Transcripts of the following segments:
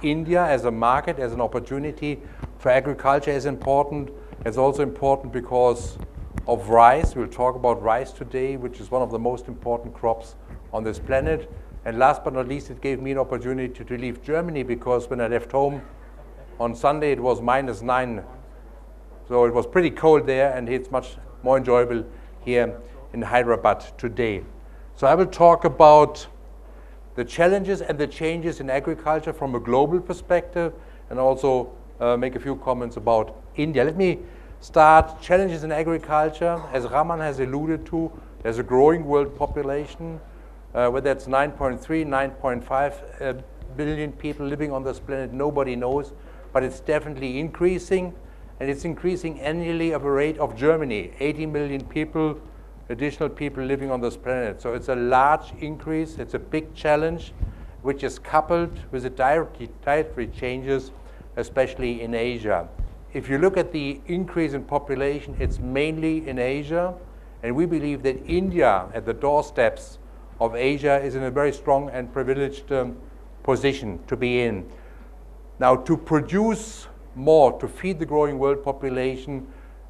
India as a market, as an opportunity for agriculture is important. It's also important because of rice. We'll talk about rice today, which is one of the most important crops on this planet. And last but not least, it gave me an opportunity to leave Germany, because when I left home on Sunday, it was -9. So it was pretty cold there, and it's much more enjoyable here in Hyderabad today. So I will talk about the challenges and the changes in agriculture from a global perspective, and also make a few comments about India. Let me start. Challenges in agriculture. As Raman has alluded to, there's a growing world population, whether it's 9.3, 9.5 billion people living on this planet, nobody knows, but it's definitely increasing, and it's increasing annually at a rate of Germany, 80 million people, additional people living on this planet. So it's a large increase. It's a big challenge, which is coupled with the dietary changes, especially in Asia. If you look at the increase in population, it's mainly in Asia, and we believe that India, at the doorsteps of Asia, is in a very strong and privileged position to be in. Now, to produce more, to feed the growing world population,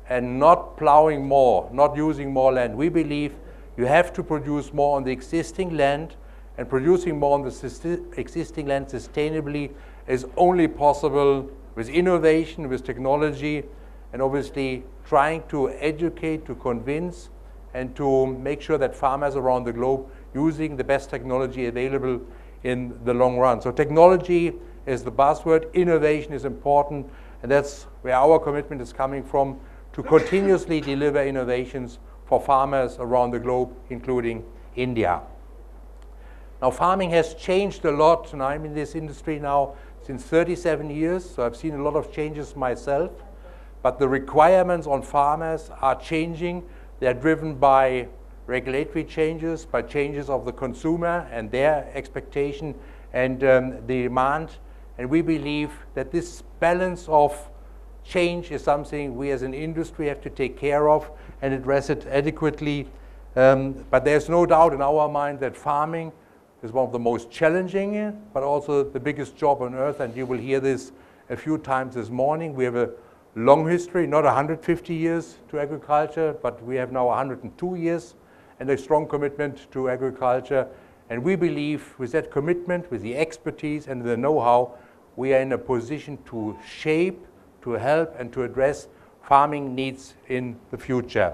and not plowing more, not using more land, we believe you have to produce more on the existing land, and producing more on the existing land sustainably is only possible with innovation, with technology, and obviously trying to educate, to convince, and to make sure that farmers around the globe using the best technology available in the long run. So technology is the buzzword, innovation is important, and that's where our commitment is coming from, to continuously deliver innovations for farmers around the globe, including India. Now, farming has changed a lot, and I'm in this industry now since 37 years, so I've seen a lot of changes myself, but the requirements on farmers are changing. They're driven by regulatory changes, by changes of the consumer and their expectation and the demand, and we believe that this balance of change is something we as an industry have to take care of and address it adequately. But there's no doubt in our mind that farming is one of the most challenging, but also the biggest job on earth, and you will hear this a few times this morning. We have a long history, not 150 years to agriculture, but we have now 102 years and a strong commitment to agriculture. And we believe with that commitment, with the expertise and the know-how, we are in a position to shape, to help, and to address farming needs in the future.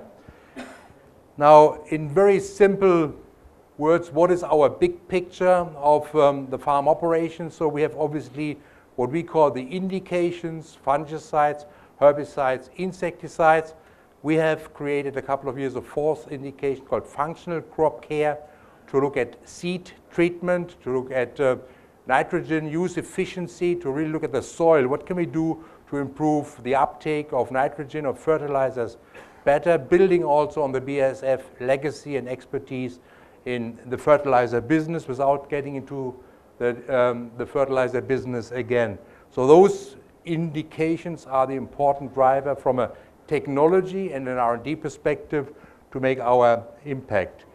Now, in very simple words, what is our big picture of the farm operations? So we have obviously what we call the indications, fungicides, herbicides, insecticides. We have created a couple of years a fourth indication called functional crop care, to look at seed treatment, to look at nitrogen use efficiency, to really look at the soil. What can we do to improve the uptake of nitrogen, of fertilizers better, building also on the BASF legacy and expertise in the fertilizer business without getting into the fertilizer business again. So those indications are the important driver from a technology and an R&D perspective to make our impact.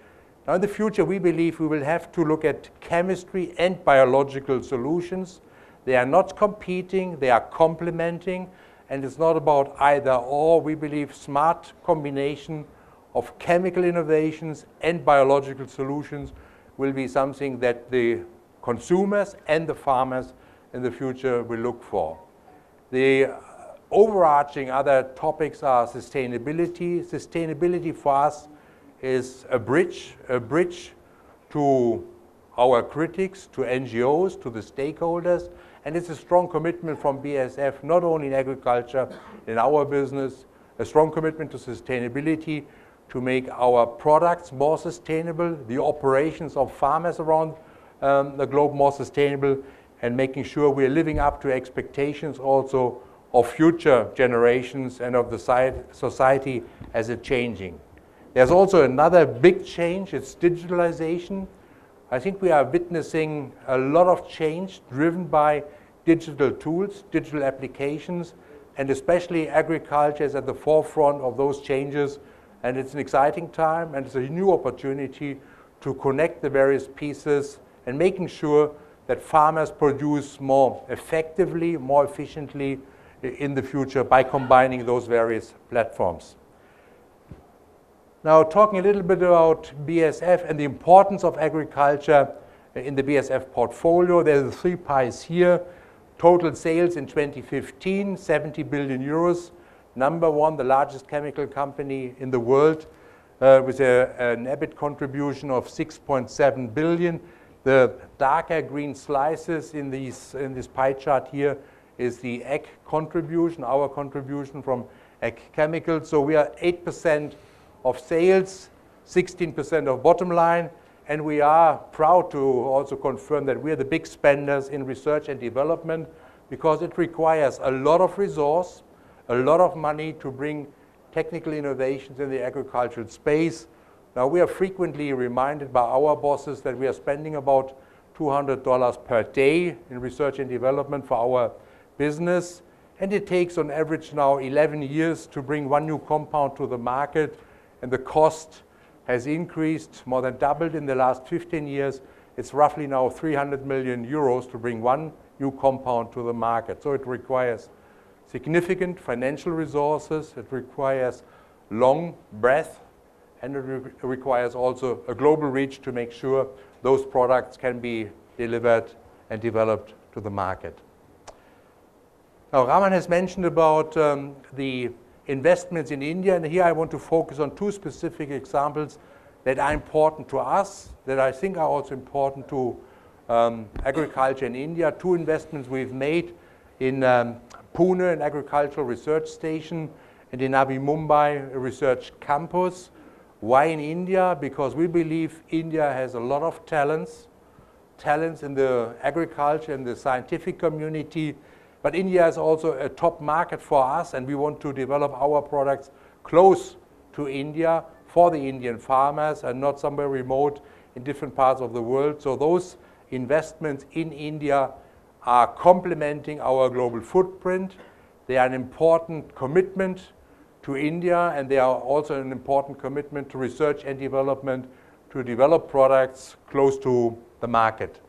Now in the future, we believe we will have to look at chemistry and biological solutions. They are not competing, they are complementing, and it's not about either or. We believe smart combination of chemical innovations and biological solutions will be something that the consumers and the farmers in the future will look for. The overarching other topics are sustainability. Sustainability for us is a bridge to our critics, to NGOs, to the stakeholders, and it's a strong commitment from BASF, not only in agriculture, in our business, a strong commitment to sustainability, to make our products more sustainable, the operations of farmers around the globe more sustainable, and making sure we're living up to expectations also of future generations and of the society as it's changing. There's also another big change, it's digitalization. I think we are witnessing a lot of change driven by digital tools, digital applications, and especially agriculture is at the forefront of those changes. And it's an exciting time, and it's a new opportunity to connect the various pieces and making sure that farmers produce more effectively, more efficiently in the future by combining those various platforms. Now, talking a little bit about BASF and the importance of agriculture in the BASF portfolio. There's the 3 pies here. Total sales in 2015, 70 billion euros. Number 1, the largest chemical company in the world, with an EBIT contribution of 6.7 billion. The darker green slices in this pie chart here is the ag contribution, our contribution from ag chemicals. So we are 8% of sales, 16% of bottom line, and we are proud to also confirm that we are the big spenders in research and development, because it requires a lot of resource, a lot of money to bring technical innovations in the agricultural space. Now, we are frequently reminded by our bosses that we are spending about $200 per day in research and development for our business, and it takes on average now 11 years to bring 1 new compound to the market, and the cost has increased, more than doubled in the last 15 years. It's roughly now 300 million euros to bring 1 new compound to the market. So it requires significant financial resources, it requires long breath, and it requires also a global reach to make sure those products can be delivered and developed to the market. Now, Raman has mentioned about the investments in India, and here I want to focus on 2 specific examples that are important to us, that I think are also important to agriculture in India. 2 investments we've made in Pune, an agricultural research station, and in Navi Mumbai, a research campus. Why in India? Because we believe India has a lot of talents in the agriculture and the scientific community. But India is also a top market for us, and we want to develop our products close to India for the Indian farmers and not somewhere remote in different parts of the world. So those investments in India are complementing our global footprint. They are an important commitment to India, and they are also an important commitment to research and development to develop products close to the market.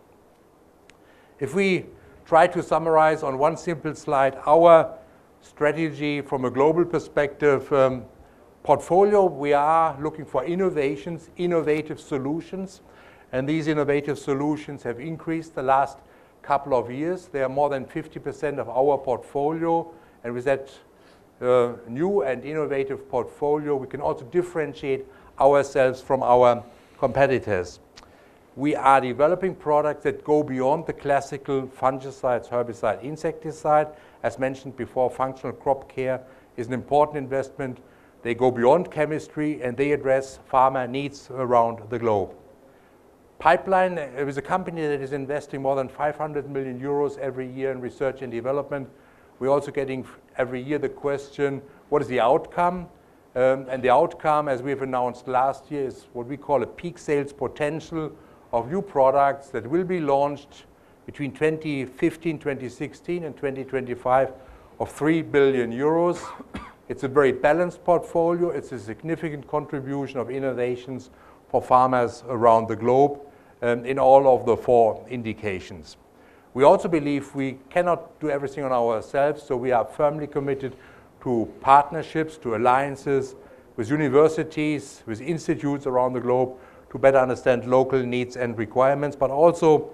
If we try to summarize on 1 simple slide our strategy from a global perspective portfolio, we are looking for innovations, innovative solutions, and these innovative solutions have increased the last couple of years. They are more than 50% of our portfolio, and with that new and innovative portfolio, we can also differentiate ourselves from our competitors. We are developing products that go beyond the classical fungicides, herbicide, insecticide. As mentioned before, functional crop care is an important investment. They go beyond chemistry, and they address farmer needs around the globe. Pipeline is a company that is investing more than 500 million euros every year in research and development. We're also getting every year the question, what is the outcome? And the outcome, as we've announced last year, is what we call a peak sales potential of new products that will be launched between 2015, 2016 and 2025 of 3 billion euros. It's a very balanced portfolio. It's a significant contribution of innovations for farmers around the globe in all of the 4 indications. We also believe we cannot do everything on ourselves, so we are firmly committed to partnerships, to alliances with universities, with institutes around the globe to better understand local needs and requirements, but also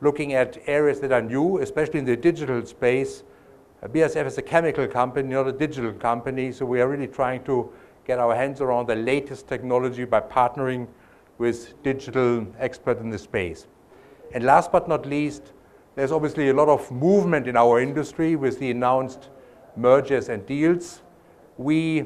looking at areas that are new, especially in the digital space. BASF is a chemical company, not a digital company, so we are really trying to get our hands around the latest technology by partnering with digital experts in the space. And last but not least, there's obviously a lot of movement in our industry with the announced mergers and deals. We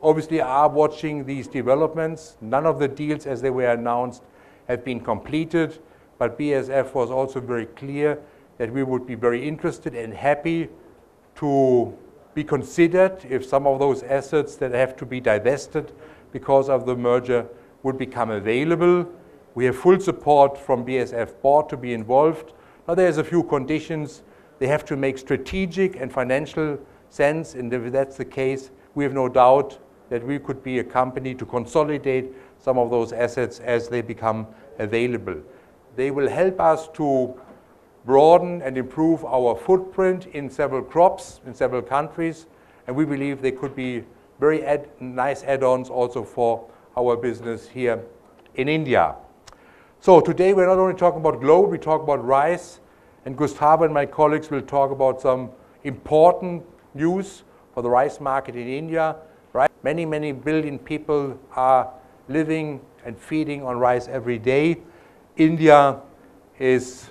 obviously are watching these developments. None of the deals as they were announced have been completed, but BASF was also very clear that we would be very interested and happy to be considered if some of those assets that have to be divested because of the merger would become available. We have full support from BASF board to be involved. Now there's a few conditions. They have to make strategic and financial sense, and if that's the case, we have no doubt that we could be a company to consolidate some of those assets as they become available. They will help us to broaden and improve our footprint in several crops, in several countries, and we believe they could be very nice add-ons also for our business here in India. So today we're not only talking about global, we talk about rice, and Gustavo and my colleagues will talk about some important news for the rice market in India. Right? Many, many billion people are living and feeding on rice every day. India is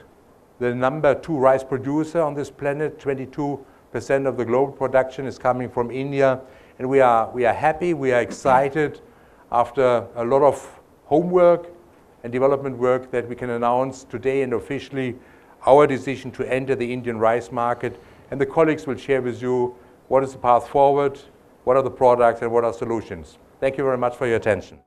the number 2 rice producer on this planet. 22% of the global production is coming from India. And we are happy, we are excited after a lot of homework and development work that we can announce today and officially our decision to enter the Indian rice market. And the colleagues will share with you what is the path forward, what are the products, and what are solutions. Thank you very much for your attention.